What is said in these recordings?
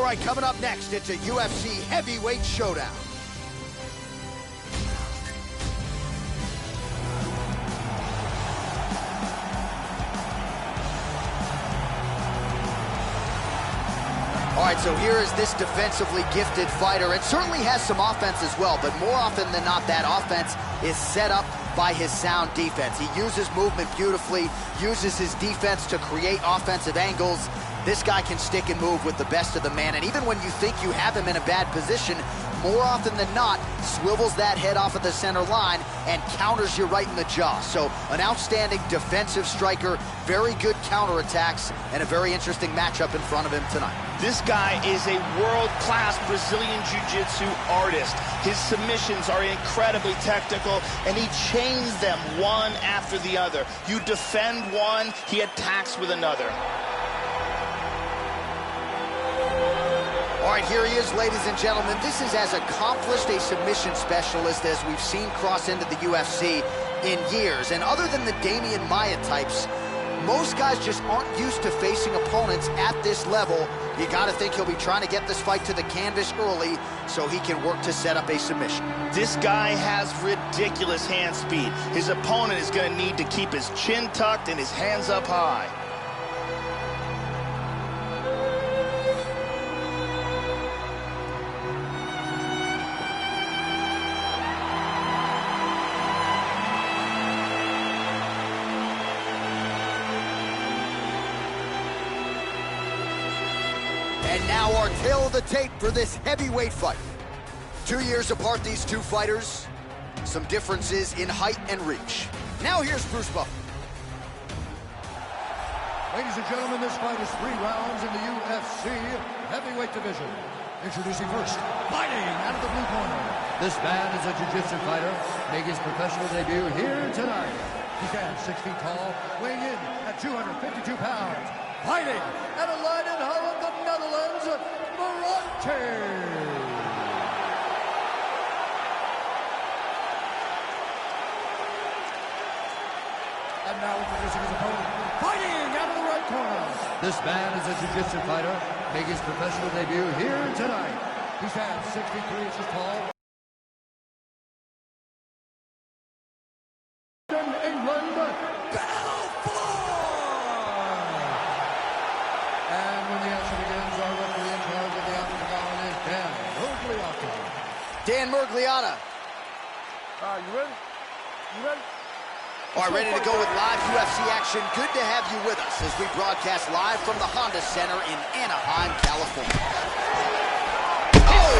right, coming up next, it's a UFC heavyweight showdown. All right, so here is this defensively gifted fighter. It certainly has some offense as well, but more often than not, that offense is set up by his sound defense. He uses movement beautifully, uses his defense to create offensive angles. This guy can stick and move with the best of the man, and even when you think you have him in a bad position, more often than not, swivels that head off of the center line and counters you right in the jaw. So an outstanding defensive striker, very good counterattacks, and a very interesting matchup in front of him tonight. This guy is a world-class Brazilian Jiu-Jitsu artist. His submissions are incredibly technical, and he chains them one after the other. You defend one, he attacks with another. All right, here he is, ladies and gentlemen. This is as accomplished a submission specialist as we've seen cross into the UFC in years. And other than the Damian Maia types, most guys just aren't used to facing opponents at this level. You got to think he'll be trying to get this fight to the canvas early so he can work to set up a submission. This guy has ridiculous hand speed. His opponent is going to need to keep his chin tucked and his hands up high. And now our tale of the tape for this heavyweight fight. 2 years apart, these two fighters. Some differences in height and reach. Now here's Bruce Buffer. Ladies and gentlemen, this fight is 3 rounds in the UFC heavyweight division. Introducing first, fighting out of the blue corner. This man is a jiu-jitsu fighter, making his professional debut here tonight. He stands 6 feet tall, weighing in at 252 pounds. Fighting out of Leiden, Holland, the Netherlands, Morante. And now introducing his opponent, fighting out of the right corner. This man is a jiu-jitsu fighter, making his professional debut here tonight. He stands 6 feet 3 inches tall. England, and when the action begins, our referee in charge of the octagon is Dan Miragliotta. Dan Miragliotta. You ready? You ready? All right, ready to go with live UFC action. Good to have you with us as we broadcast live from the Honda Center in Anaheim, California. Oh,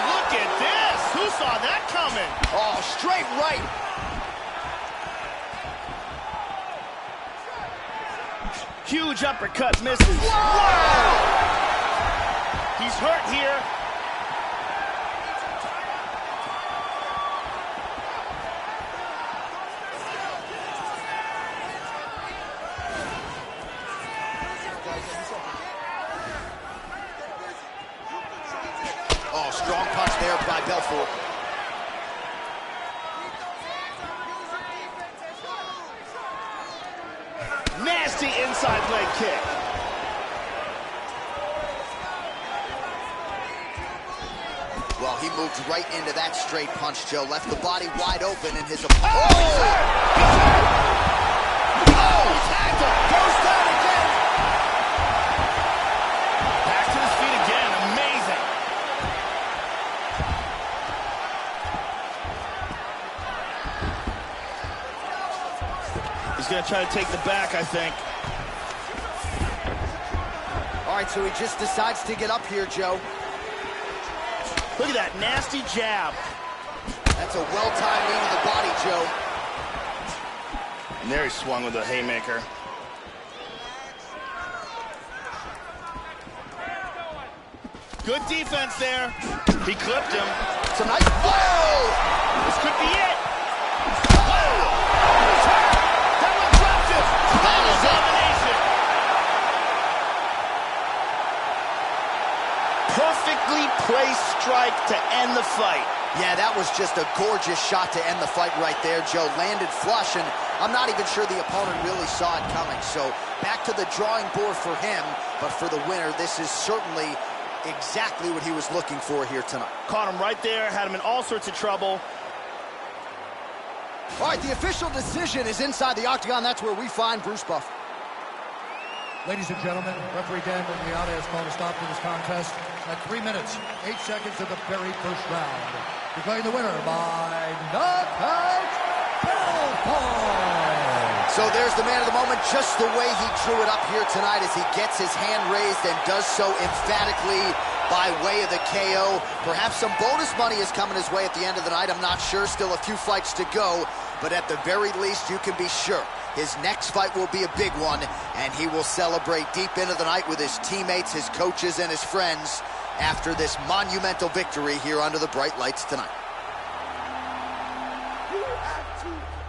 look at this! Who saw that coming? Oh, straight right. Huge uppercut misses. Whoa! He's hurt here. Oh, strong punch there by Belfort. Nasty inside leg kick. Well, he moved right into that straight punch, Joe. Left the body wide open, and his opponent... Oh, he's tagged him. Goes down again. Back to his feet again. Amazing. He's going to try to take the back, I think. All right, so he just decides to get up here, Joe. Look at that nasty jab. That's a well-timed knee to the body, Joe. And there he swung with a haymaker. Good defense there. He clipped him. Some nice... Whoa! This could be it. Whoa! That one dropped him. That is it. Domination. Perfectly placed strike to end the fight. Yeah, that was just a gorgeous shot to end the fight right there, Joe. Landed flush, and I'm not even sure the opponent really saw it coming. So back to the drawing board for him, but for the winner, this is certainly exactly what he was looking for here tonight. Caught him right there, had him in all sorts of trouble. All right, the official decision is inside the octagon. That's where we find Bruce Buffer. Ladies and gentlemen, referee Dan Miragliotta has called a stop to this contest at 3 minutes, 8 seconds of the very first round. Declaring the winner by knockout pinfall. So there's the man of the moment, just the way he drew it up here tonight as he gets his hand raised and does so emphatically by way of the KO. Perhaps some bonus money is coming his way at the end of the night. I'm not sure. Still a few fights to go. But at the very least, you can be sure his next fight will be a big one, and he will celebrate deep into the night with his teammates, his coaches, and his friends after this monumental victory here under the bright lights tonight. You have to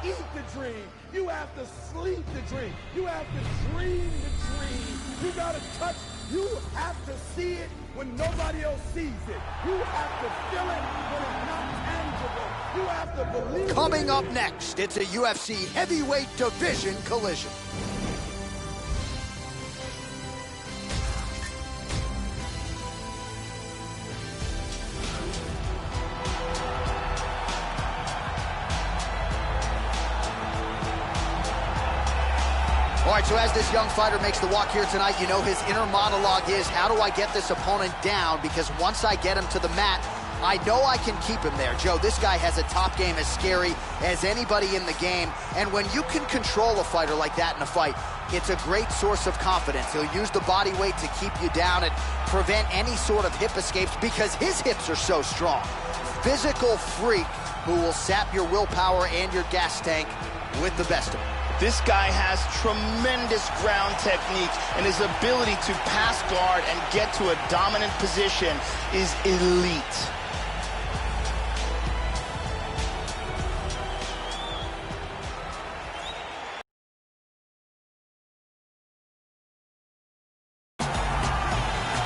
eat the dream. You have to sleep the dream. You have to dream the dream. You got to touch. You have to see it when nobody else sees it. You have to feel it when it's not tangible. You have to believe it. Coming up next, it's a UFC heavyweight division collision. All right, so as this young fighter makes the walk here tonight, you know his inner monologue is, how do I get this opponent down? Because once I get him to the mat, I know I can keep him there. Joe, this guy has a top game as scary as anybody in the game. And when you can control a fighter like that in a fight, it's a great source of confidence. He'll use the body weight to keep you down and prevent any sort of hip escapes because his hips are so strong. Physical freak who will sap your willpower and your gas tank with the best of them. This guy has tremendous ground technique, and his ability to pass guard and get to a dominant position is elite.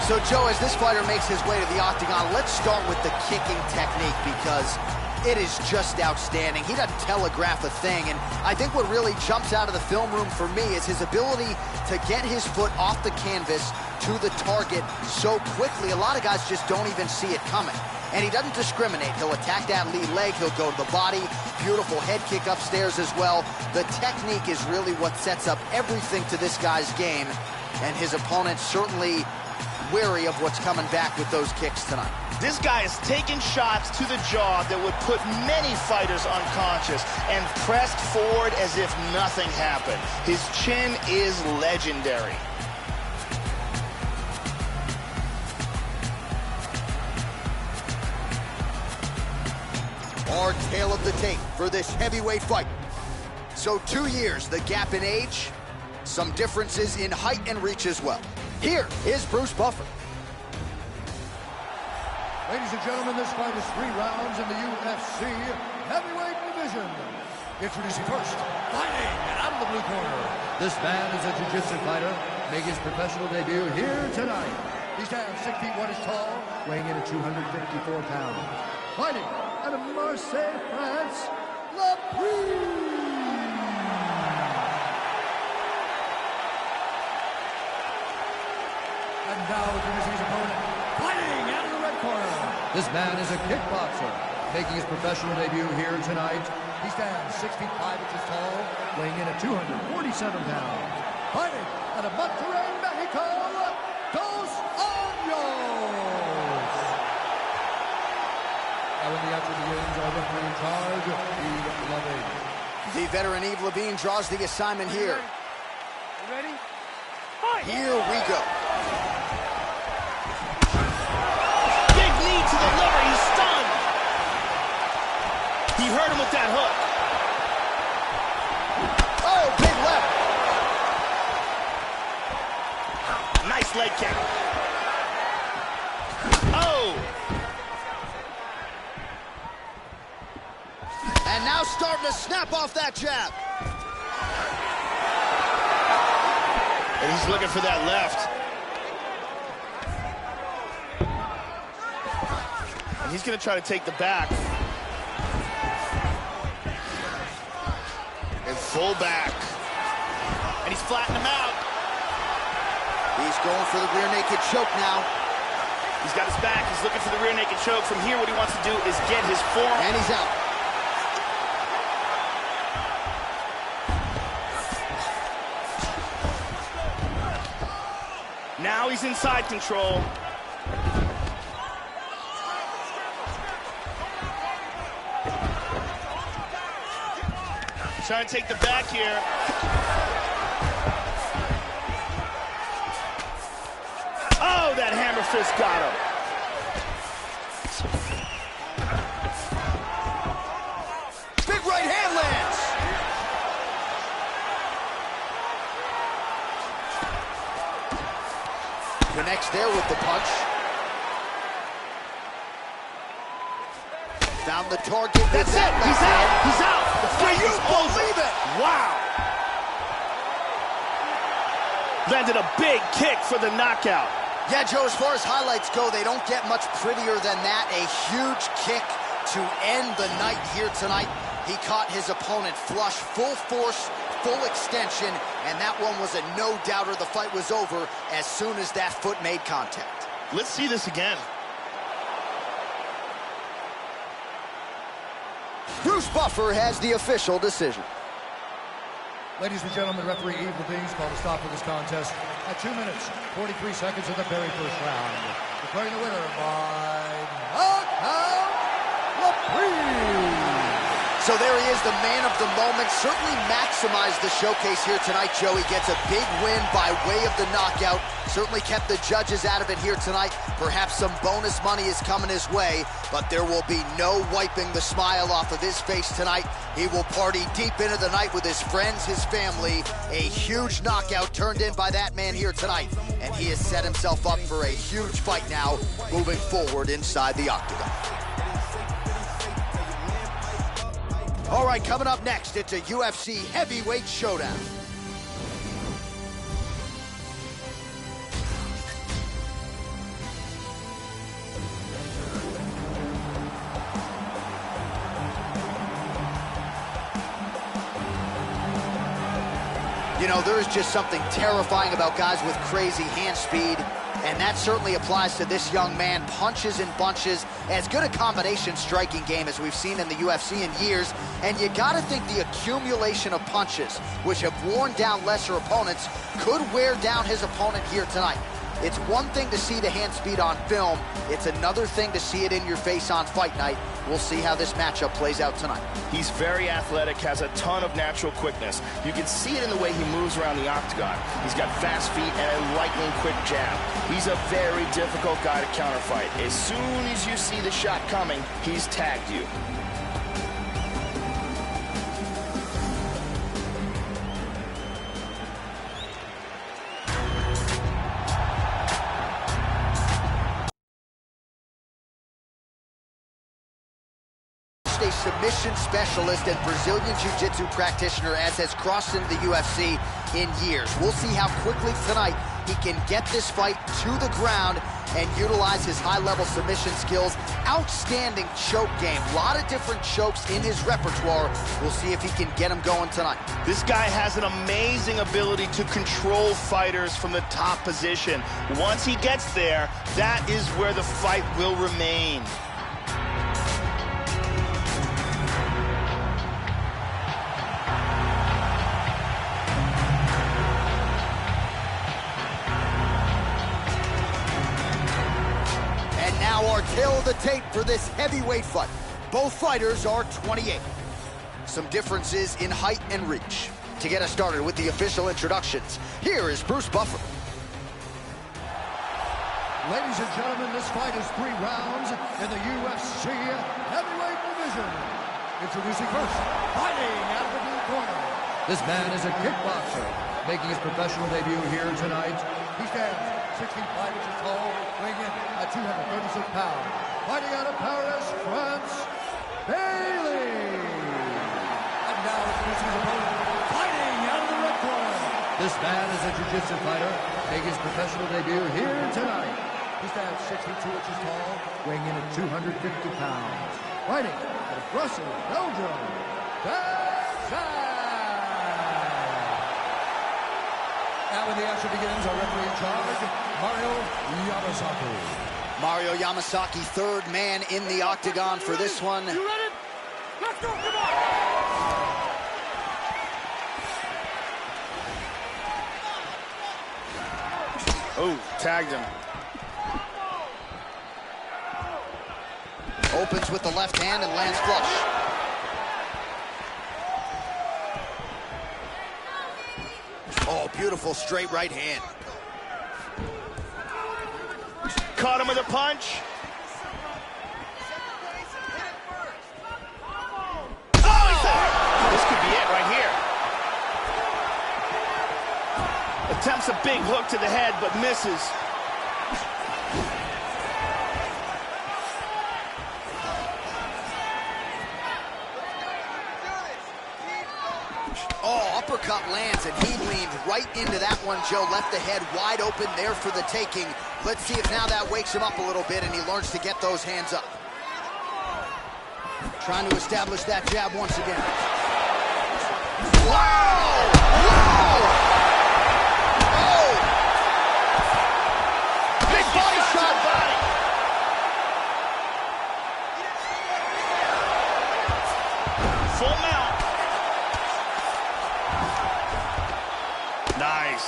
So, Joe, as this fighter makes his way to the octagon, let's start with the kicking technique because it is just outstanding. He doesn't telegraph a thing, and I think what really jumps out of the film room for me is his ability to get his foot off the canvas to the target so quickly. A lot of guys just don't even see it coming. And he doesn't discriminate. He'll attack that lead leg. He'll go to the body. Beautiful head kick upstairs as well. The technique is really what sets up everything to this guy's game, and his opponent's certainly wary of what's coming back with those kicks tonight. This guy is taking shots to the jaw that would put many fighters unconscious and pressed forward as if nothing happened. His chin is legendary. Our tale of the tape for this heavyweight fight. So 2 years, the gap in age, some differences in height and reach as well. Here is Bruce Buffer. Ladies and gentlemen, this fight is 3 rounds in the UFC heavyweight division. Introducing first, fighting out of the blue corner. This man is a jiu-jitsu fighter, making his professional debut here tonight. He stands 6 feet 1 inch tall, weighing in at 254 pounds. Fighting out of Marseille, France, Le Prix. And now introducing his opponent, fighting out of the red corner. This man is a kickboxer, making his professional debut here tonight. He stands 6 feet 5 inches tall, weighing in at 247 pounds. Fighting out of Monterrey, Mexico, Dos Anjos. Now when the action begins, our referee in charge, Yves Lavigne. The veteran Yves Lavigne draws the assignment here. You ready? Here we go. Big knee to the liver. He's stunned. He hurt him with that hook. Oh, big left. Nice leg kick. Oh! And now starting to snap off that jab. And he's looking for that left. And he's going to try to take the back. And Full back. And he's flattened him out. He's going for the rear naked choke now. He's got his back. He's looking for the rear naked choke. From here, what he wants to do is get his forearm. And he's out. Now he's inside control. Trying to take the back here. Oh, that hammer fist got him. Big right hand lands. Connects there with the punch. Found the target. That's it. He's out. He's out. The fight Can you is over. believe it? Wow. Landed a big kick for the knockout. Yeah, Joe, as far as highlights go, they don't get much prettier than that. A huge kick to end the night here tonight. He caught his opponent flush, full force, full extension, and that one was a no-doubter. The fight was over as soon as that foot made contact. Let's see this again. Bruce Buffer has the official decision. Ladies and gentlemen, referee Yves Lavigne called a stop for this contest at 2 minutes, 43 seconds of the very first round. Declaring the winner by knockout, Lavigne. So there he is, the man of the moment. Certainly maximized the showcase here tonight, Joe. He gets a big win by way of the knockout. Certainly kept the judges out of it here tonight. Perhaps some bonus money is coming his way, but there will be no wiping the smile off of his face tonight. He will party deep into the night with his friends, his family. A huge knockout turned in by that man here tonight, and he has set himself up for a huge fight now moving forward inside the octagon. All right, coming up next, it's a UFC heavyweight showdown. You know, there is just something terrifying about guys with crazy hand speed, and that certainly applies to this young man. Punches and bunches, as good a combination striking game as we've seen in the UFC in years, and you gotta think the accumulation of punches, which have worn down lesser opponents, could wear down his opponent here tonight. It's one thing to see the hand speed on film, it's another thing to see it in your face on fight night. We'll see how this matchup plays out tonight. He's very athletic, has a ton of natural quickness. You can see it in the way he moves around the octagon. He's got fast feet and a lightning quick jab. He's a very difficult guy to counterfight. As soon as you see the shot coming, he's tagged you. A submission specialist and Brazilian Jiu-Jitsu practitioner, as has crossed into the UFC in years. We'll see how quickly tonight he can get this fight to the ground and utilize his high-level submission skills. Outstanding choke game. A lot of different chokes in his repertoire. We'll see if he can get them going tonight. This guy has an amazing ability to control fighters from the top position. Once he gets there, that is where the fight will remain. Our tale of the tape for this heavyweight fight. Both fighters are 28. Some differences in height and reach. To get us started with the official introductions, here is Bruce Buffer. Ladies and gentlemen, this fight is 3 rounds in the UFC heavyweight division. Introducing first, fighting out of the blue corner. This man is a kickboxer, making his professional debut here tonight. He stands 65 inches tall, weighing in at 236 pounds. Fighting out of Paris, France, Bailey. And now introducing his opponent, fighting out of the red corner. This man is a jiu-jitsu fighter, making his professional debut here tonight. He stands 62 inches tall, weighing in at 250 pounds. Fighting out of Brussels, Belgium, Bezan. And when the action begins, our referee in charge, Mario Yamasaki. Mario Yamasaki, third man in the octagon for this one. You ready? Let's go, come on! Oh, tagged him. Opens with the left hand and lands flush. Oh, beautiful straight right hand. Caught him with a punch. Oh, this could be it right here. Attempts a big hook to the head, but misses. Oh, uppercut lands, and he leaned right into that one, Joe. Left the head wide open there for the taking. Let's see if now that wakes him up a little bit and he learns to get those hands up. Trying to establish that jab once again. Wow! Wow! Oh! Big body shot. Full mount. Nice.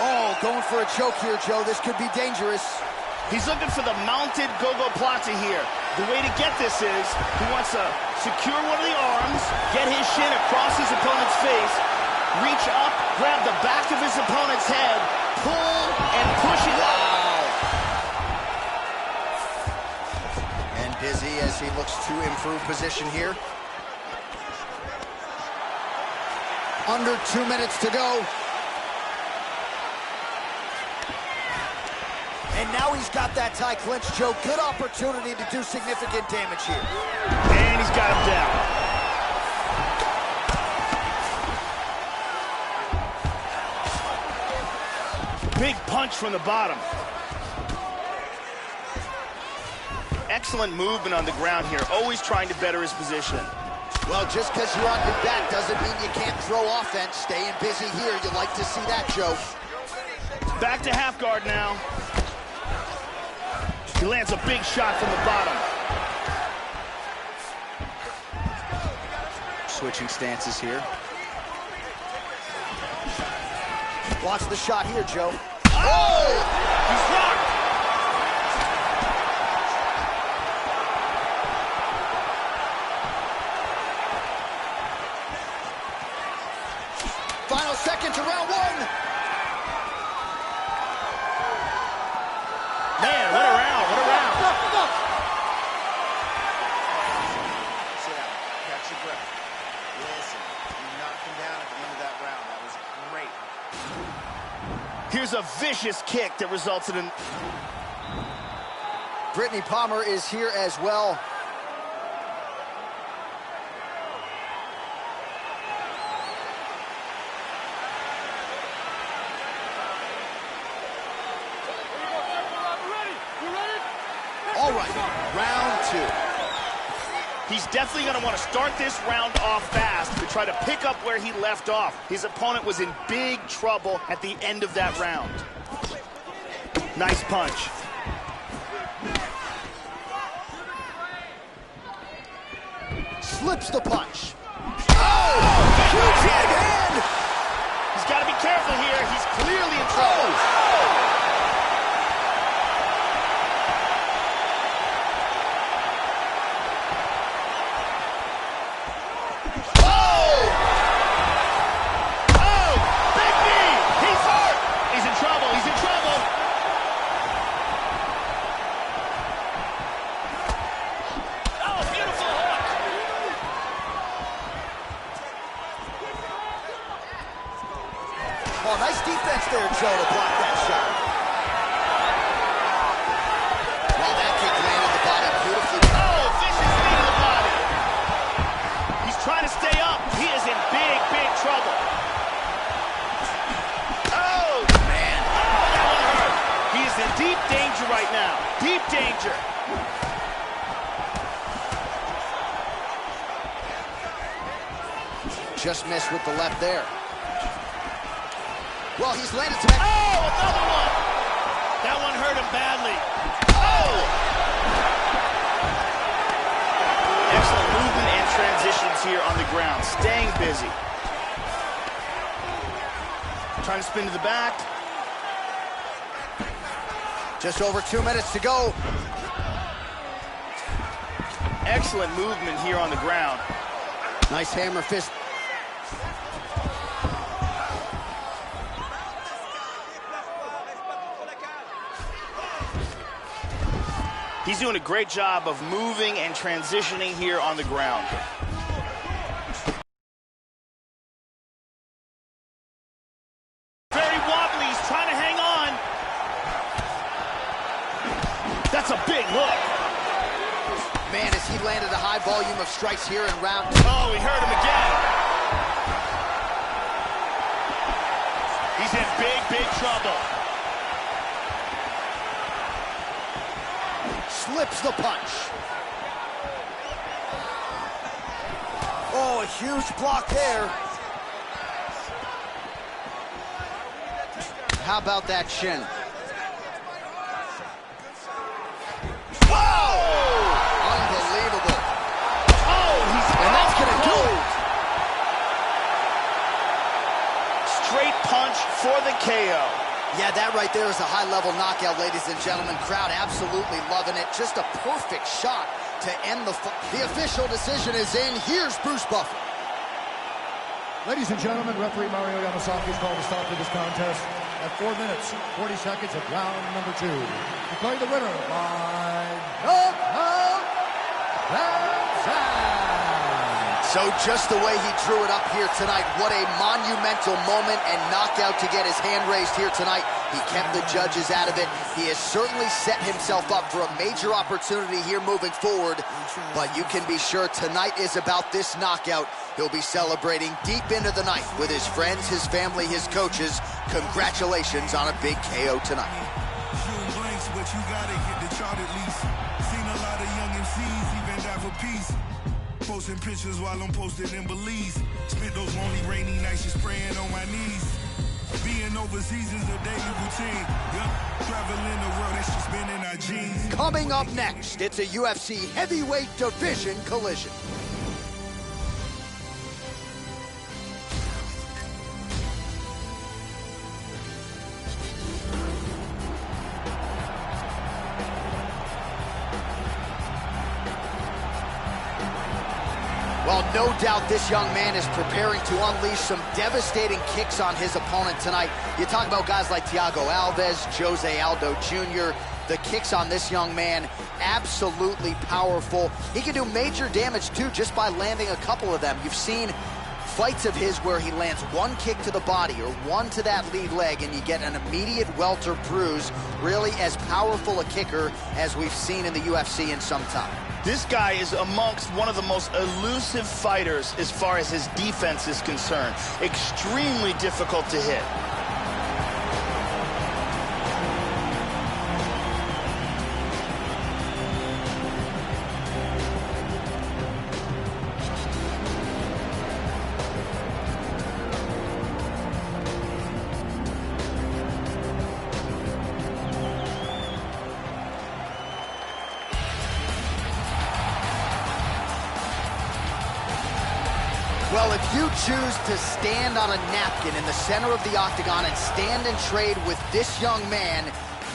Oh, going for a choke here, Joe. This could be dangerous. He's looking for the mounted gogoplata here. The way to get this is he wants to secure one of the arms, get his shin across his opponent's face, reach up, grab the back of his opponent's head, pull, and push it up. And Dizzy as he looks to improve position here. Under 2 minutes to go. And now he's got that tie clinch, Joe. Good opportunity to do significant damage here. And he's got him down. Big punch from the bottom. Excellent movement on the ground here, always trying to better his position. Well, just because you're on your back doesn't mean you can't throw offense. Staying busy here, you like to see that, Joe. Back to half guard now. He lands a big shot from the bottom. Switching stances here. Watch the shot here, Joe. Oh! He's rocked! Final seconds of round one. Man, what a round, what a round. Sit down, catch your breath. Listen, you knocked him down at the end of that round. That was great. Here's a vicious kick that resulted in... Brittany Palmer is here as well. All right, round two. He's definitely going to want to start this round off fast to try to pick up where he left off. His opponent was in big trouble at the end of that round. Nice punch. Slips the punch. Oh! Huge right hand! He's got to be careful here. He's clearly in trouble. Oh, nice defense there, Joe, to block that shot. Well, that kick landed the body beautifully. Oh, vicious knee to the body. He's trying to stay up. He is in big, big trouble. Oh, man. Oh, that one hurt. He is in deep danger right now. Deep danger. just missed with the left there. Well, he's landed some... Oh, another one! That one hurt him badly. Oh! Excellent movement and transitions here on the ground. Staying busy. Trying to spin to the back. Just over 2 minutes to go. Excellent movement here on the ground. Nice hammer fist. He's doing a great job of moving and transitioning here on the ground. Very wobbly, he's trying to hang on. That's a big hook. Man, as he landed a high volume of strikes here in round... Oh, he hurt him again. He's in big, big trouble. Slips the punch. Oh, a huge block there. How about that shin? Whoa! Unbelievable. Oh, he's... And that's gonna do it. Straight punch for the KO. Yeah, that right there is a high-level knockout, ladies and gentlemen. Crowd absolutely loving it. Just a perfect shot to end the fight. The official decision is in. Here's Bruce Buffer. Ladies and gentlemen, referee Mario Yamasaki has called a stop to this contest at 4 minutes, 40 seconds of round number 2. Declaring the winner by knockout, Van Zandt. So just the way he drew it up here tonight, what a monumental moment and knockout to get his hand raised here tonight. He kept the judges out of it. He has certainly set himself up for a major opportunity here moving forward. But you can be sure tonight is about this knockout. He'll be celebrating deep into the night with his friends, his family, his coaches. Congratulations on a big KO tonight. Shooting blanks, but you gotta hit the chart at least. Seen a lot of young MCs even die for peace. Posting pictures while I'm posted in Belize. Spent those lonely rainy nights just praying on my knees. Being overseas is a daily routine. Yup, traveling the world, it's just been in our jeans. Coming up next, it's a UFC heavyweight division collision. Well, no doubt this young man is preparing to unleash some devastating kicks on his opponent tonight. You talk about guys like Thiago Alves, Jose Aldo Jr., the kicks on this young man, absolutely powerful. He can do major damage, too, just by landing a couple of them. You've seen fights of his where he lands one kick to the body or one to that lead leg, and you get an immediate welter bruise. Really as powerful a kicker as we've seen in the UFC in some time. This guy is amongst one of the most elusive fighters as far as his defense is concerned. Extremely difficult to hit. Well, if you choose to stand on a napkin in the center of the octagon and stand and trade with this young man,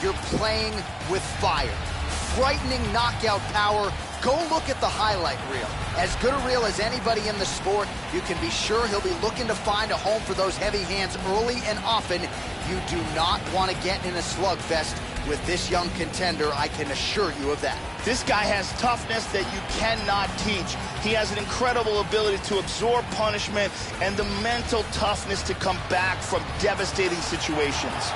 you're playing with fire. Frightening knockout power. Go look at the highlight reel. As good a reel as anybody in the sport, you can be sure he'll be looking to find a home for those heavy hands early and often. You do not want to get in a slugfest with this young contender, I can assure you of that. This guy has toughness that you cannot teach. He has an incredible ability to absorb punishment and the mental toughness to come back from devastating situations.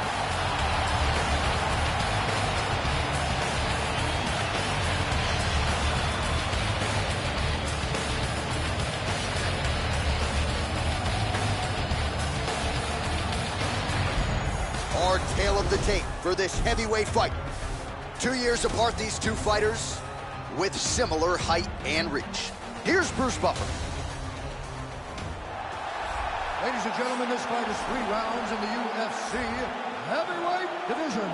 Our tale of the tape for this heavyweight fight. 2 years apart, these two fighters with similar height and reach. Here's Bruce Buffer. Ladies and gentlemen, this fight is 3 rounds in the UFC heavyweight division.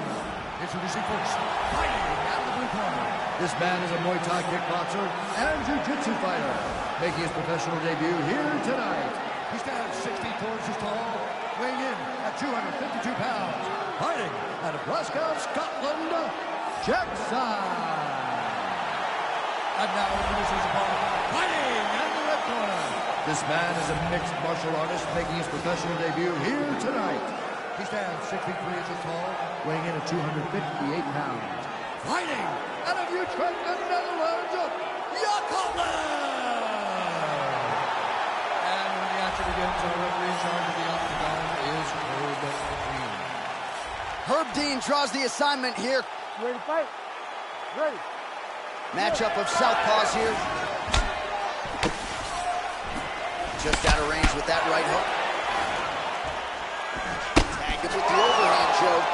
Introducing first, fighting out of the blue corner. This man is a Muay Thai kickboxer and jiu-jitsu fighter, making his professional debut here tonight. He stands 64 inches tall, weighing in at 252 pounds. Fighting out of Glasgow, Scotland, Jackson. And now introducing his opponent, fighting out of the red corner. This man is a mixed martial artist making his professional debut here tonight. He stands 63 inches tall, weighing in at 258 pounds. Fighting out of Utrecht, the Netherlands, Yakovlev! And when the action begins, our referee in charge of the octagon is Herb Dean. Herb Dean draws the assignment here. Ready to fight? Ready. Matchup of southpaws here. Just out of range with that right hook. Tagged him with the overhand, Joe.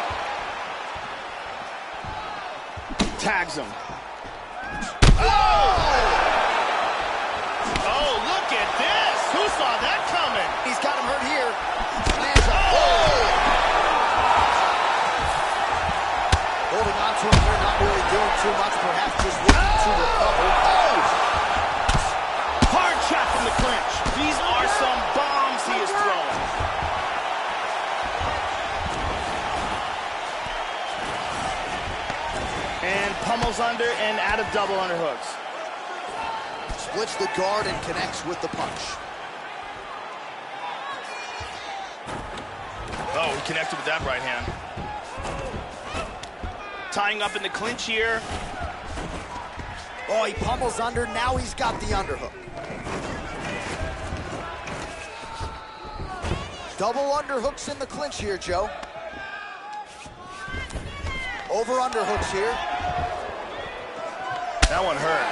Tags him. Oh! Oh, look at this! Who saw that coming? He's got him hurt here. Lands up. Oh! Holding on to him here, not really doing too much, perhaps just looking to recover. Oh! Hard shot from the clinch. These are some bombs he is throwing. And pummels under and out of double underhooks. Splits the guard and connects with the punch. Oh, he connected with that right hand. Tying up in the clinch here. Oh, he pummels under. Now he's got the underhook. Double underhooks in the clinch here, Joe. Over underhooks here. That one hurt.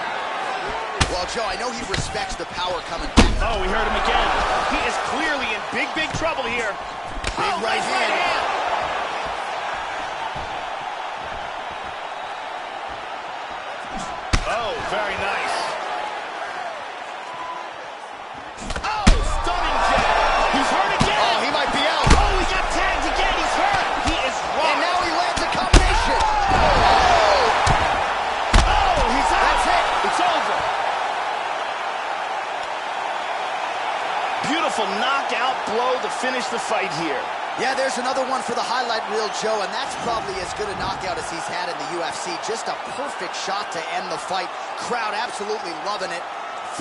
Well, Joe, I know he respects the power coming back. Oh, we heard him again. He is clearly in big, big trouble here. Big right hand. Oh, very nice. Oh, stunning jab. He's hurt again. Oh, he might be out. Oh, he got tagged again. He's hurt. He is rocked. And now he lands a combination. Oh! Oh, he's out. That's it. It's over. Beautiful knockout blow to finish the fight here. Yeah, there's another one for the highlight reel, Joe, and that's probably as good a knockout as he's had in the UFC. Just a perfect shot to end the fight. Crowd absolutely loving it.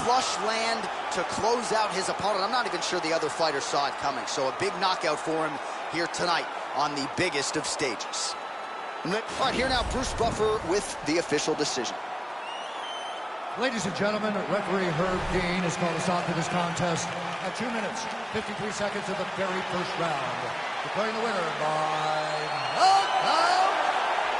Flush land to close out his opponent. I'm not even sure the other fighter saw it coming. So a big knockout for him here tonight on the biggest of stages. All right, here now, Bruce Buffer with the official decision. Ladies and gentlemen, referee Herb Dean has called a stop to this contest at 2 minutes, 53 seconds of the very first round. Declaring the winner by knockout,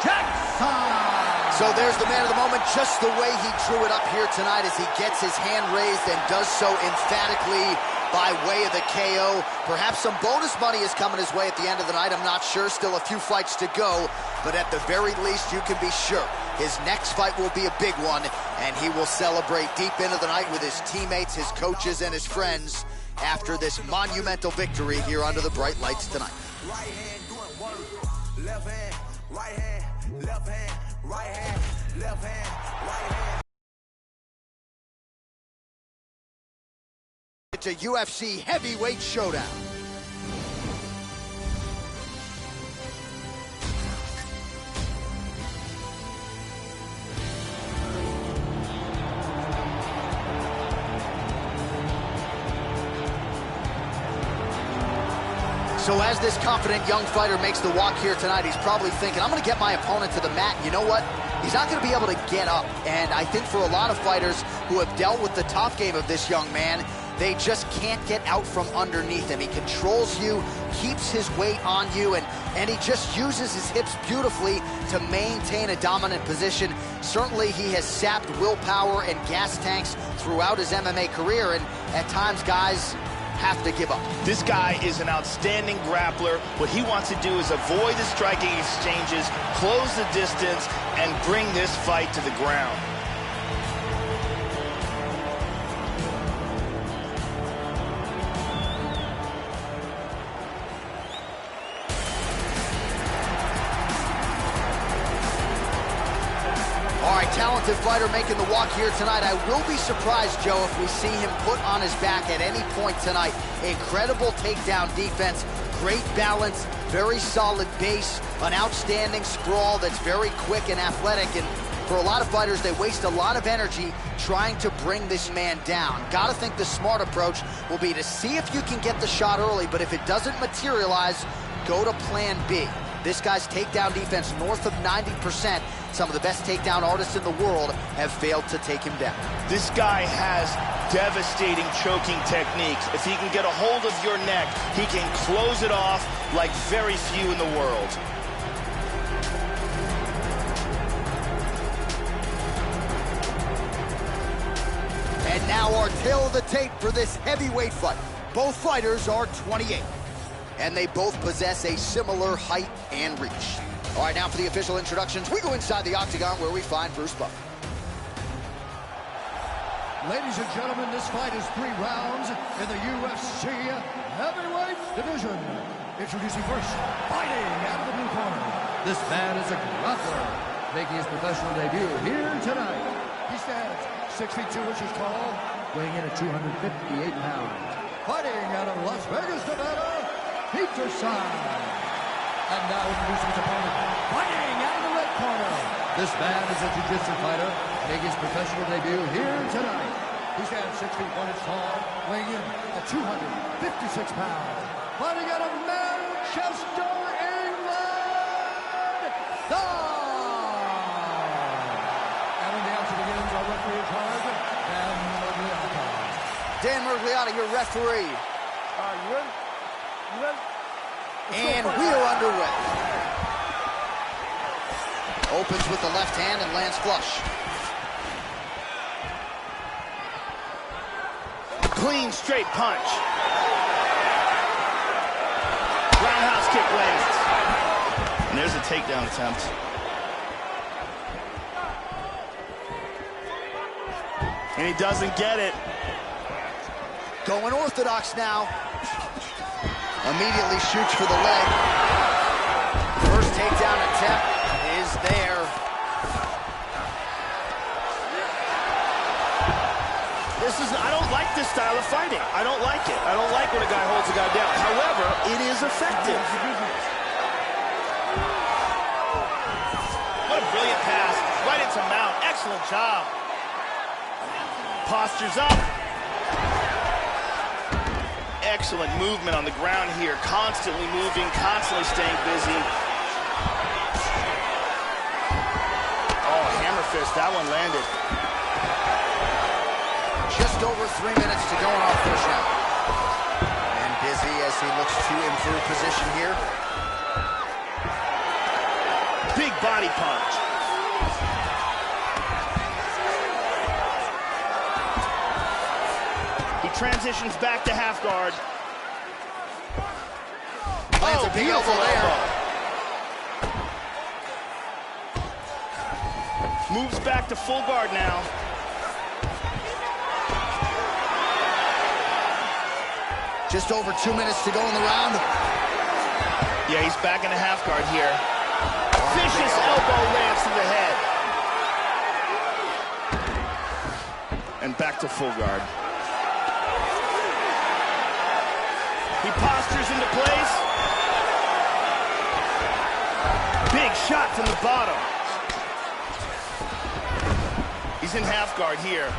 Jackson! So there's the man of the moment, just the way he drew it up here tonight as he gets his hand raised and does so emphatically by way of the KO. Perhaps some bonus money is coming his way at the end of the night. I'm not sure. Still a few fights to go. But at the very least, you can be sure his next fight will be a big one, and he will celebrate deep into the night with his teammates, his coaches, and his friends after this monumental victory here under the bright lights tonight. Right hand doing work. Left hand, right hand, left hand, right hand, left hand, right hand. It's a UFC heavyweight showdown. So as this confident young fighter makes the walk here tonight, he's probably thinking, I'm going to get my opponent to the mat. You know what? He's not going to be able to get up. And I think for a lot of fighters who have dealt with the top game of this young man, they just can't get out from underneath him. He controls you, keeps his weight on you, and he just uses his hips beautifully to maintain a dominant position. Certainly he has sapped willpower and gas tanks throughout his MMA career, and at times guys have to give up. This guy is an outstanding grappler. What he wants to do is avoid the striking exchanges, close the distance, and bring this fight to the ground. talented fighter making the walk here tonight. I will be surprised, Joe, if we see him put on his back at any point tonight. Incredible takedown defense, great balance, very solid base, an outstanding sprawl that's very quick and athletic. And for a lot of fighters, they waste a lot of energy trying to bring this man down. Gotta think the smart approach will be to see if you can get the shot early, but if it doesn't materialize, go to plan B. This guy's takedown defense north of 90%. Some of the best takedown artists in the world have failed to take him down. This guy has devastating choking technique. If he can get a hold of your neck, he can close it off like very few in the world. And now our tale of the tape for this heavyweight fight. Both fighters are 28. And they both possess a similar height and reach. All right, now for the official introductions, we go inside the octagon where we find Bruce Buffer. Ladies and gentlemen, this fight is 3 rounds in the UFC heavyweight division. Introducing first, fighting out of the blue corner. This man is a grappler, making his professional debut here tonight. He stands 6 feet 2 inches tall, weighing in at 258 pounds. Fighting out of Las Vegas, Nevada, Peter San. And now introducing his opponent, fighting out of the red corner. This man is a jiu-jitsu fighter, making his professional debut here tonight. He stands 6 feet 1 inch tall, weighing in at 256 pounds. Fighting out of Manchester, England, and when the action begins, our referee in charge, Dan Miragliotta. Dan Miragliotta, your referee. You ready? You ready? And we are underway. Opens with the left hand and lands flush. Clean, straight punch. Roundhouse kick lands. And there's a takedown attempt. And he doesn't get it. Going orthodox now. Immediately shoots for the leg. First takedown attempt is there. I don't like this style of fighting. I don't like it. I don't like when a guy holds a guy down. However, it is effective. What a brilliant pass. Right into mount. Excellent job. Postures up. Excellent movement on the ground here. Constantly moving, constantly staying busy. Oh, hammer fist. That one landed. Just over 3 minutes to go in our first round. And busy as he looks to improve position here. Big body punch. He transitions back to half guard. Lands a big elbow there. Moves back to full guard now. Just over 2 minutes to go in the round. Yeah, he's back in the half guard here. Vicious elbow lands to the head. And back to full guard. He postures into place. Big shot from the bottom. He's in half guard here.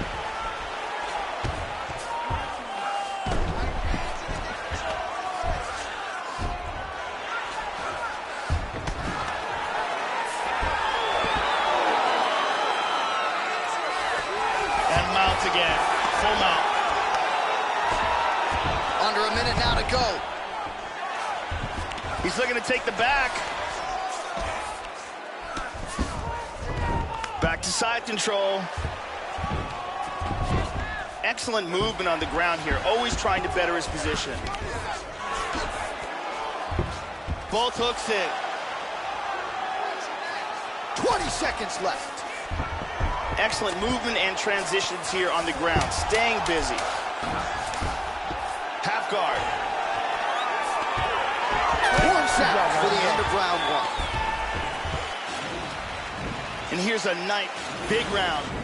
Again, full mount. Under a minute now to go. He's looking to take the back. Back to side control. Excellent movement on the ground here, always trying to better his position. Both hooks in. 20 seconds left. Excellent movement and transitions here on the ground. Staying busy. Half guard. 1 second for the end of round 1. And here's a nice big round. Man,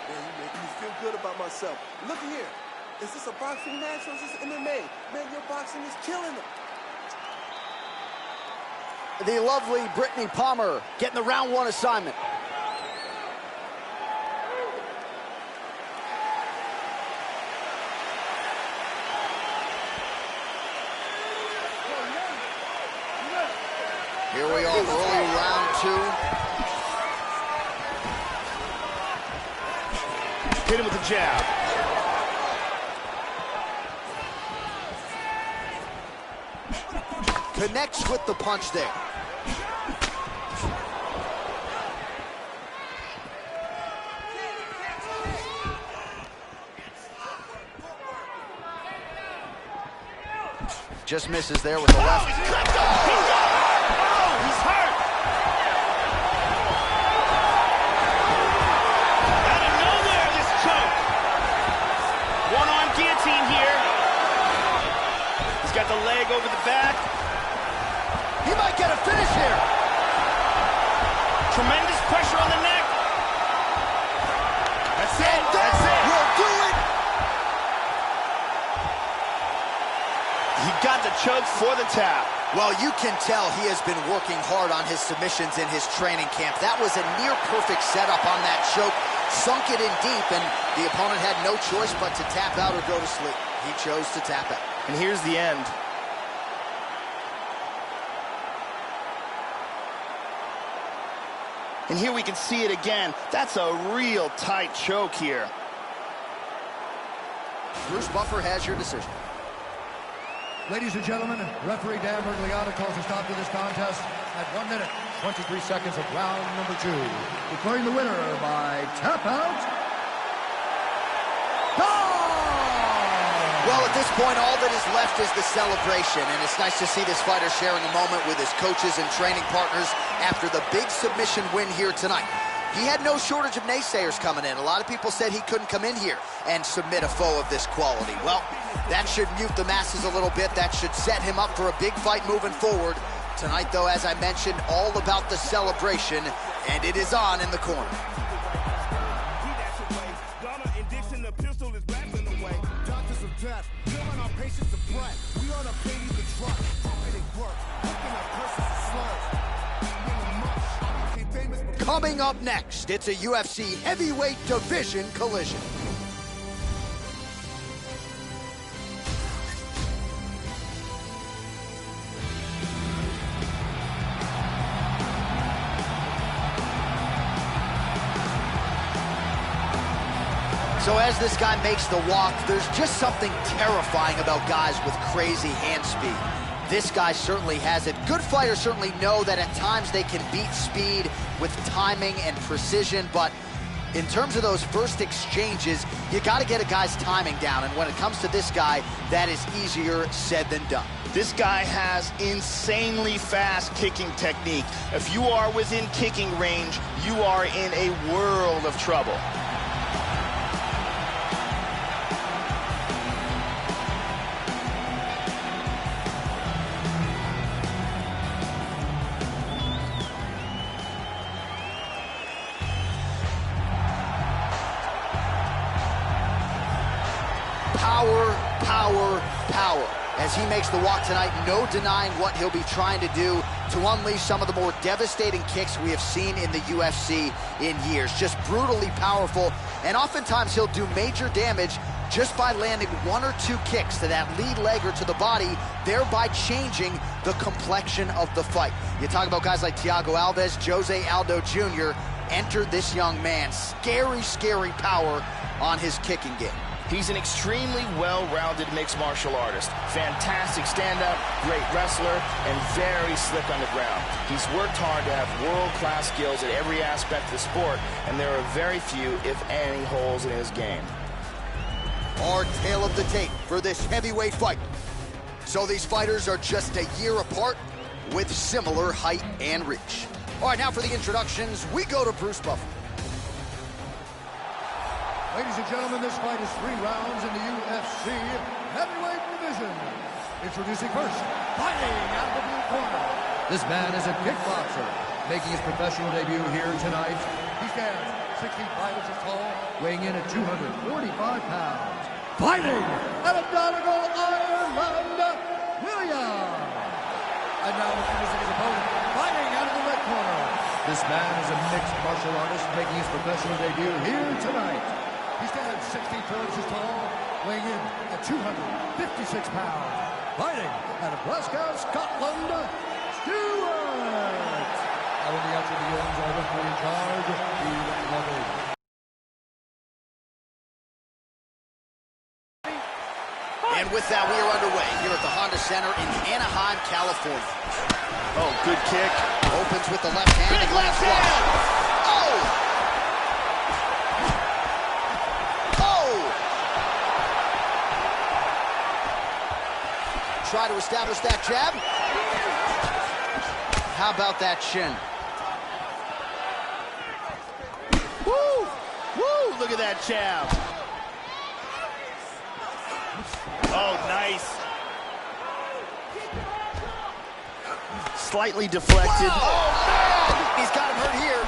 you making me feel good about myself. Look here. Is this a boxing match or is this MMA? Man, your boxing is killing them. The lovely Brittany Palmer getting the round 1 assignment. Here we are, early round 2. Hit him with a jab. Connects with the punch there. Just misses there with the left. He's clipped him. He's got him. Oh, he's hurt. Out of nowhere, this choke. One-arm guillotine here. He's got the leg over the back. He might get a finish here. Tremendous pressure on the neck. That's it. That's it. Will do it. He got the choke for the tap. Well, you can tell he has been working hard on his submissions in his training camp. That was a near-perfect setup on that choke. Sunk it in deep, and the opponent had no choice but to tap out or go to sleep. He chose to tap out. And here's the end. And here we can see it again. That's a real tight choke here. Bruce Buffer has your decision. Ladies and gentlemen, referee Dan Bergliata calls a stop to this contest at 1 minute, 23 seconds of round number 2. Declaring the winner by tap out, Don! Well, at this point, all that is left is the celebration, and it's nice to see this fighter sharing a moment with his coaches and training partners after the big submission win here tonight. He had no shortage of naysayers coming in. A lot of people said he couldn't come in here and submit a foe of this quality. Well, that should mute the masses a little bit. That should set him up for a big fight moving forward. Tonight, though, as I mentioned, all about the celebration, and it is on in the corner. Coming up next, it's a UFC heavyweight division collision. So as this guy makes the walk, there's just something terrifying about guys with crazy hand speed. This guy certainly has it. Good fighters certainly know that at times they can beat speed with timing and precision, but in terms of those first exchanges, you got to get a guy's timing down, and when it comes to this guy, that is easier said than done. This guy has insanely fast kicking technique. If you are within kicking range, you are in a world of trouble. Power, power, power. As he makes the walk tonight, no denying what he'll be trying to do to unleash some of the more devastating kicks we have seen in the UFC in years. Just brutally powerful, and oftentimes he'll do major damage just by landing 1 or 2 kicks to that lead leg or to the body, thereby changing the complexion of the fight. You talk about guys like Thiago Alves, Jose Aldo Jr. Enter this young man. Scary, scary power on his kicking game. He's an extremely well-rounded mixed martial artist. Fantastic stand-up, great wrestler, and very slick on the ground. He's worked hard to have world-class skills at every aspect of the sport, and there are very few, if any, holes in his game. Our tale of the tape for this heavyweight fight. So these fighters are just a year apart with similar height and reach. All right, now for the introductions, we go to Bruce Buffer. Ladies and gentlemen, this fight is 3 rounds in the UFC heavyweight division. Introducing first, fighting out of the blue corner. This man is a kickboxer, making his professional debut here tonight. He stands 6 feet 5 inches tall, weighing in at 245 pounds. Fighting out of Donegal, Ireland, Williams. And now introducing his opponent, fighting out of the red corner. This man is a mixed martial artist making his professional debut here tonight. He stands 6 feet 4 inches tall, weighing in at 256 pounds. Fighting out of Glasgow, Scotland, Stewart. Now in the outside of the rings, our referee in charge, Steve Lovell. And with that, we are underway here at the Honda Center in Anaheim, California. Oh, good kick. Opens with the left hand and lands flush. Oh! Oh! Try to establish that jab. How about that shin? Woo! Woo! Look at that jab. Oh, nice. Slightly deflected. Whoa, man! He's got him hurt here.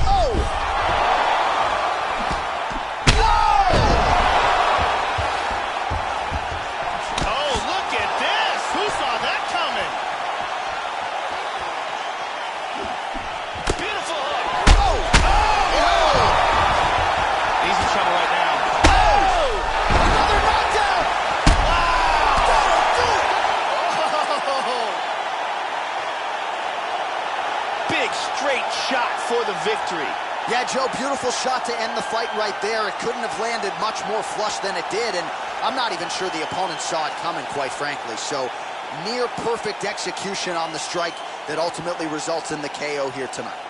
Oh! Whoa! Oh, look at this. Who saw that coming? Beautiful hook. Oh! Oh! He's in trouble right now. Another knockdown! That'll do it! Big straight shot for the victory. Yeah, Joe, beautiful shot to end the fight right there. It couldn't have landed much more flush than it did, and I'm not even sure the opponent saw it coming, quite frankly. So, near perfect execution on the strike that ultimately results in the KO here tonight.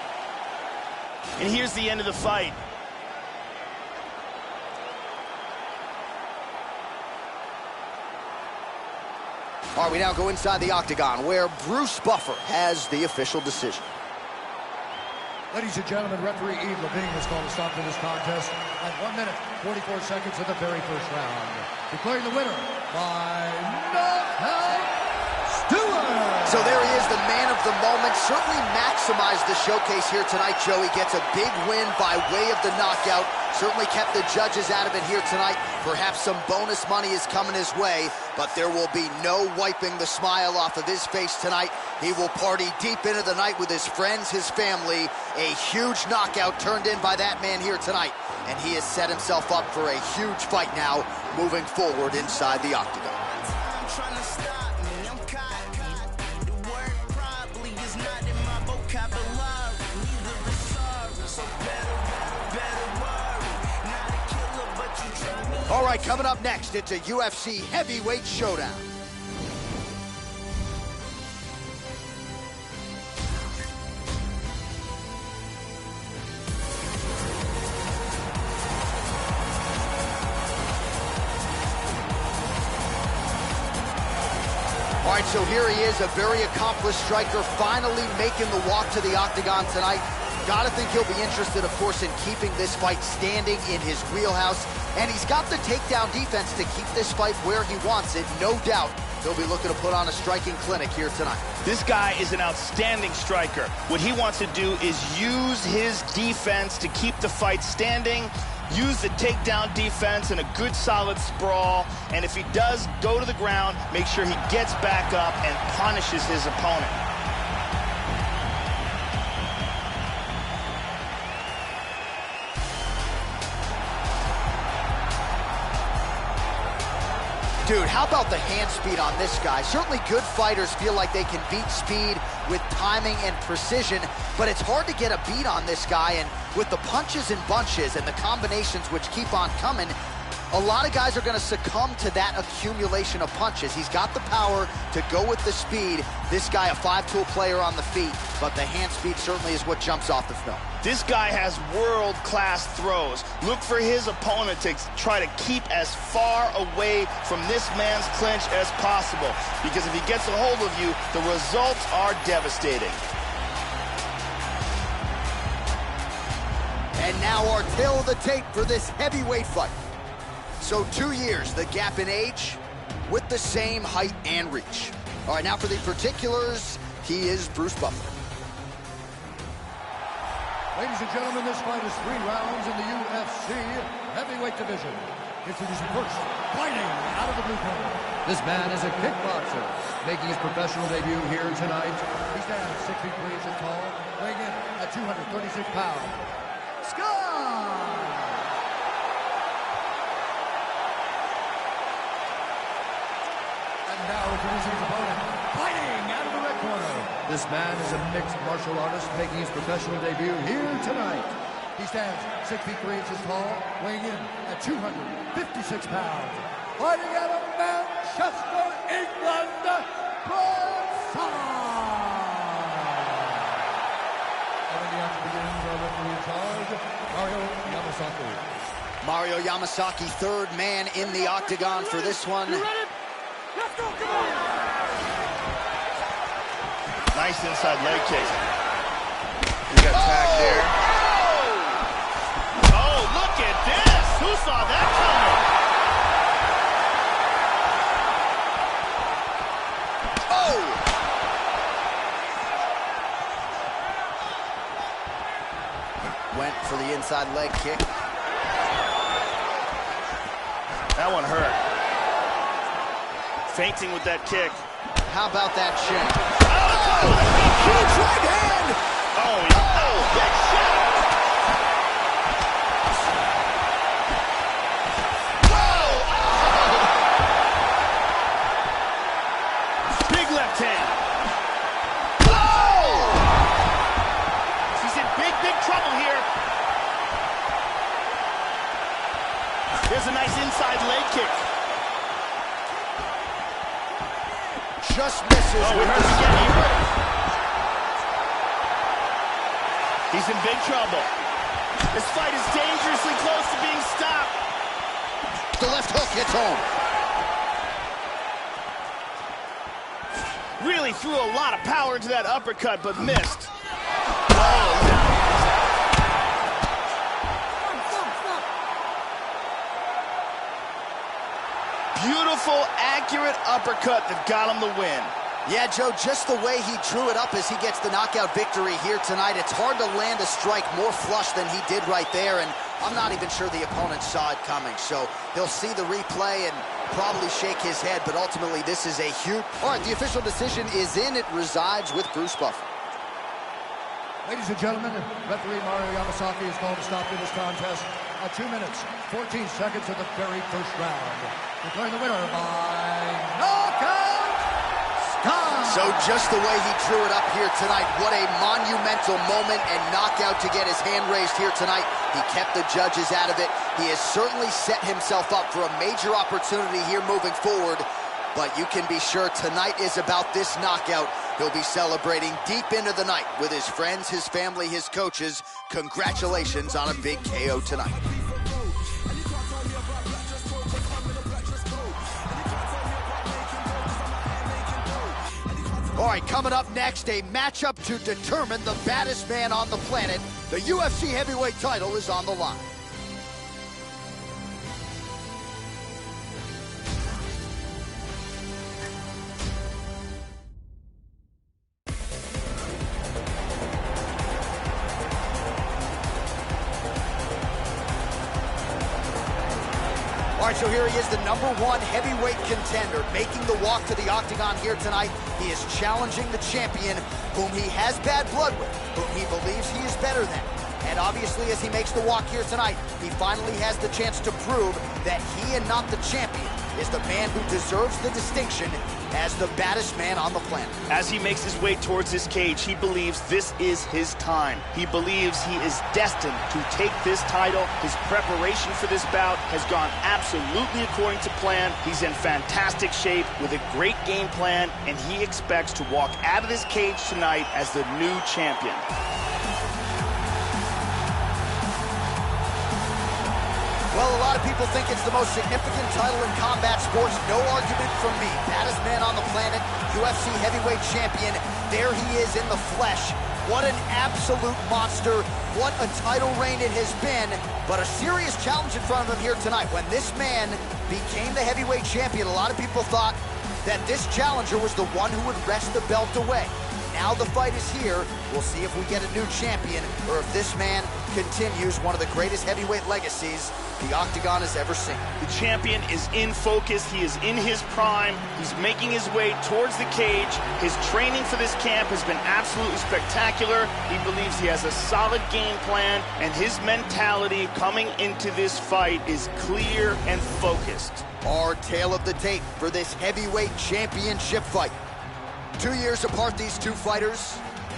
And here's the end of the fight. All right, we now go inside the octagon, where Bruce Buffer has the official decision. Ladies and gentlemen, referee Yves Lavigne has called a stop to this contest at 1 minute, 44 seconds of the very first round. Declaring the winner by knockout, Stewart! So there he is, the man of the moment. Certainly maximized the showcase here tonight, Joe. He gets a big win by way of the knockout. Certainly kept the judges out of it here tonight. Perhaps some bonus money is coming his way, but there will be no wiping the smile off of his face tonight. He will party deep into the night with his friends, his family. A huge knockout turned in by that man here tonight, and he has set himself up for a huge fight now moving forward inside the octagon. All right, coming up next, it's a UFC heavyweight showdown. All right, so here he is, a very accomplished striker, finally making the walk to the octagon tonight. Gotta think he'll be interested, of course, in keeping this fight standing in his wheelhouse. And he's got the takedown defense to keep this fight where he wants it. No doubt he'll be looking to put on a striking clinic here tonight. This guy is an outstanding striker. What he wants to do is use his defense to keep the fight standing, use the takedown defense and a good solid sprawl, and if he does go to the ground, make sure he gets back up and punishes his opponent. Dude, how about the hand speed on this guy? Certainly good fighters feel like they can beat speed with timing and precision, but it's hard to get a beat on this guy, and with the punches and bunches and the combinations which keep on coming, a lot of guys are going to succumb to that accumulation of punches. He's got the power to go with the speed. This guy, a five-tool player on the feet, but the hand speed certainly is what jumps off the film. This guy has world-class throws. Look for his opponent to try to keep as far away from this man's clinch as possible, because if he gets a hold of you, the results are devastating. And now our tale of the tape for this heavyweight fight. So 2 years, the gap in age, with the same height and reach. All right, now for the particulars, he is Bruce Buffer. Ladies and gentlemen, this fight is 3 rounds in the UFC heavyweight division. Introducing first, fighting out of the blue corner. This man is a kickboxer, making his professional debut here tonight. He stands 6 feet 3 inches tall, weighing in at 236 pounds. Sky! And now introducing his opponent, fighting out of the red corner. This man is a mixed martial artist, making his professional debut here tonight. He stands 6 feet 3 inches tall, weighing in at 256 pounds. Fighting out of Manchester, England, Bronson! And in the action begins, our referee in charge, Mario Yamasaki. Mario Yamasaki, third man in the octagon for this one. You ready? Let's go, come on! Nice inside leg kick. We got tagged there. Oh, look at this! Who saw that coming? Oh! Went for the inside leg kick. That one hurt. Fainting with that kick. How about that shin? Oh, Huge right hand! oh, big shot! Big left hand. Whoa! He's in big, big trouble here. There's a nice inside leg kick. Just misses. Oh, we heard it again. He's in big trouble. This fight is dangerously close to being stopped. The left hook hits home. Really threw a lot of power into that uppercut, but missed. Beautiful, accurate uppercut that got him the win. Yeah, Joe, just the way he drew it up as he gets the knockout victory here tonight, it's hard to land a strike more flush than he did right there, and I'm not even sure the opponent saw it coming, so he'll see the replay and probably shake his head, but ultimately this is a huge... All right, the official decision is in. It resides with Bruce Buffer. Ladies and gentlemen, referee Mario Yamasaki is called to stop in this contest at 2 minutes, 14 seconds of the very first round. Declaring the winner by knockout, Sky! So just the way he drew it up here tonight, what a monumental moment and knockout to get his hand raised here tonight. He kept the judges out of it. He has certainly set himself up for a major opportunity here moving forward. But you can be sure tonight is about this knockout. He'll be celebrating deep into the night with his friends, his family, his coaches. Congratulations on a big KO tonight. All right, coming up next, a matchup to determine the baddest man on the planet. The UFC heavyweight title is on the line. All right, so here he is, the #1 heavyweight contender, making the walk to the octagon here tonight. He is challenging the champion, whom he has bad blood with, whom he believes he is better than. And obviously, as he makes the walk here tonight, he finally has the chance to prove that he and not the champion is the man who deserves the distinction as the baddest man on the planet. As he makes his way towards this cage, he believes this is his time. He believes he is destined to take this title. His preparation for this bout has gone absolutely according to plan. He's in fantastic shape with a great game plan, and he expects to walk out of this cage tonight as the new champion. Well, a lot of people think it's the most significant title in combat sports. No argument from me. Baddest man on the planet, UFC heavyweight champion. There he is in the flesh. What an absolute monster. What a title reign it has been. But a serious challenge in front of him here tonight. When this man became the heavyweight champion, a lot of people thought that this challenger was the one who would wrest the belt away. Now the fight is here. We'll see if we get a new champion or if this man continues one of the greatest heavyweight legacies the Octagon has ever seen. The champion is in focus. He is in his prime. He's making his way towards the cage. His training for this camp has been absolutely spectacular. He believes he has a solid game plan, and his mentality coming into this fight is clear and focused. Our tale of the tape for this heavyweight championship fight. 2 years apart, these two fighters,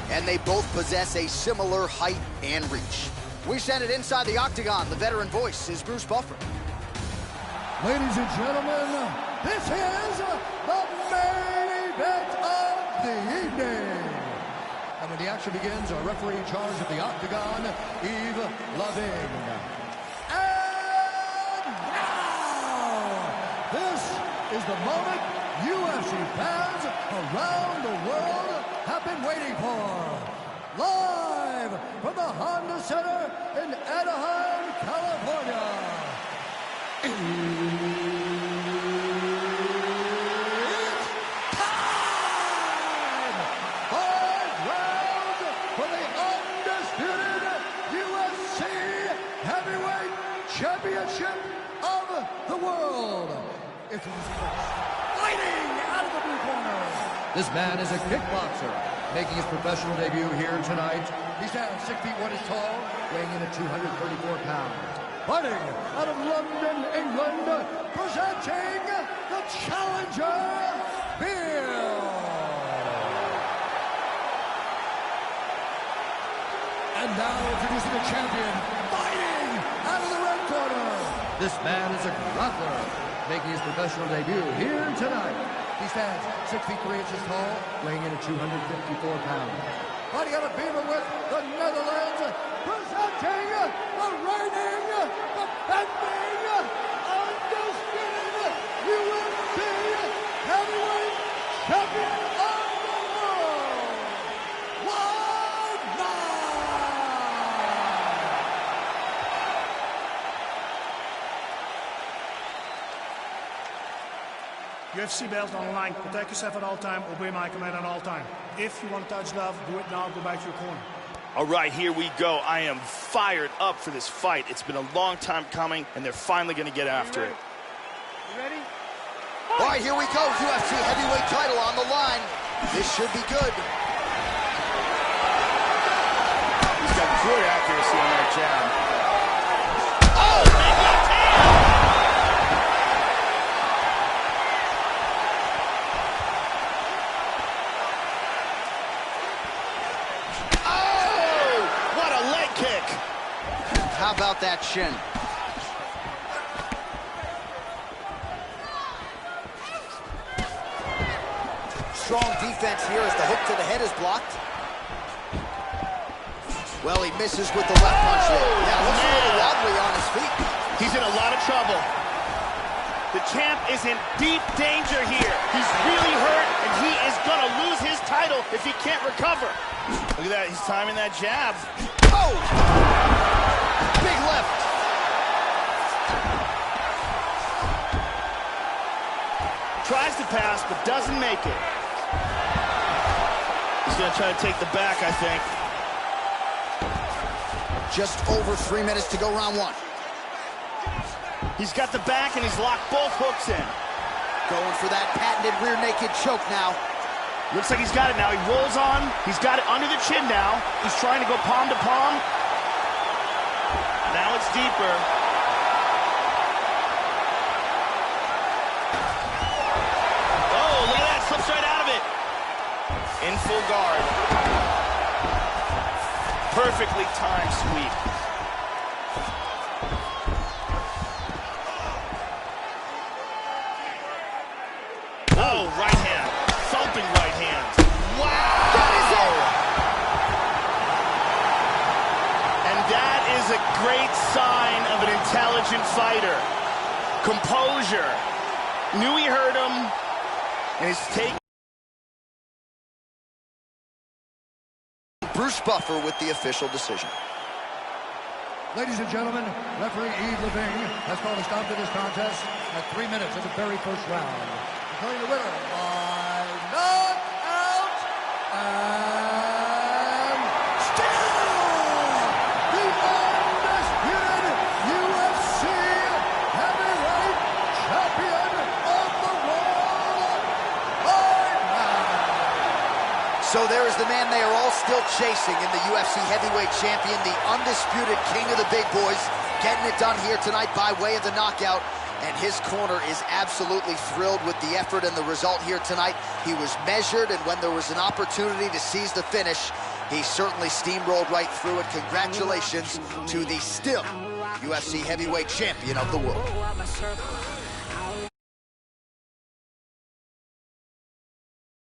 and they both possess a similar height and reach. We send it inside the Octagon. The veteran voice is Bruce Buffer. Ladies and gentlemen, this is the main event of the evening. And when the action begins, our referee in charge of the Octagon, Yves Lavigne. And now, this is the moment UFC fans around the world have been waiting for. Live from the Honda Center in Anaheim, California. It's time! 5 rounds for the undisputed UFC Heavyweight Championship of the world. It's fighting out of the blue corner. This man is a kickboxer, making his professional debut here tonight. He stands 6 feet 1 inches tall, weighing in at 234 pounds. Fighting out of London, England, presenting the challenger, Bill. And now introducing the champion, fighting out of the red corner. This man is a grappler, making his professional debut here tonight. He stands 6 feet 3 inches tall, weighing in at 254 pounds. Fighting out of Beaverwood, the Netherlands, presenting the reigning, defending, undisputed UFC Heavyweight Champion of the world, Wide UFC belt on the line. Protect yourself at all time. Obey my command at all time. If you want to touch love, do it now. Go back to your corner. All right, here we go. I am fired up for this fight. It's been a long time coming, and they're finally going to get after it. You ready? All right, here we go. UFC heavyweight title on the line. This should be good. He's got good accuracy on that jab. Oh, big left hand! How about that shin? Strong defense here as the hook to the head is blocked. Well, he misses with the left punch there. Yeah, looks a little wobbly on his feet. He's in a lot of trouble. The champ is in deep danger here. He's really hurt, and he is going to lose his title if he can't recover. Look at that. He's timing that jab. Oh! Big left. Tries to pass, but doesn't make it. He's going to try to take the back, I think. Just over 3 minutes to go, round 1. He's got the back, and he's locked both hooks in. Going for that patented rear naked choke now. Looks like he's got it now. He rolls on. He's got it under the chin now. He's trying to go palm to palm. Now it's deeper. Oh, look at that. Slips right out of it. In full guard. Perfectly timed sweep. Oh, right hand. Thumping right hand. Wow! That is it! And that is a great sign of an intelligent fighter. Composure. Knew he hurt him, and he's taking. Bruce Buffer with the official decision. Ladies and gentlemen, referee Yves Lavigne has called a stop to this contest at 3 minutes of the very first round. Declaring the winner So there is the man they are all still chasing in the UFC heavyweight champion, the undisputed king of the big boys, getting it done here tonight by way of the knockout. And his corner is absolutely thrilled with the effort and the result here tonight. He was measured, and when there was an opportunity to seize the finish, he certainly steamrolled right through it. Congratulations to the still UFC heavyweight champion of the world.